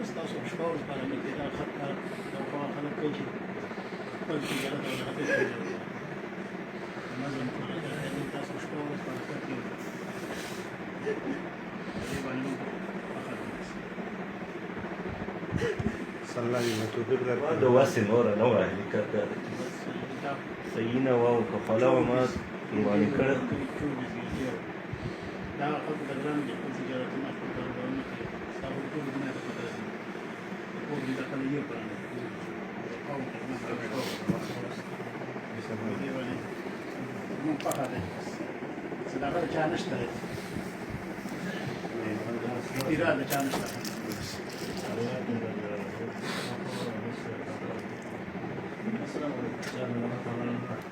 بس تاسو شپږ باندې کې دا خط دا په خلک کې چې خپل تجارت او خطر کوي نظم کوي دا تاسو شپږ باندې کې دې باندې صلی الله علیه وسلم دا واسه نور نه وایي کړه سینا واو کفلا و ما باندې کړه دا خط د ګرام د تجارت نه په کار باندې کې تاسو ټول دې نه پته او دې دا کله یو پرانه او نه راځي مو پخا ده صداقت چا نشته اراده چا نشته السلام علیکم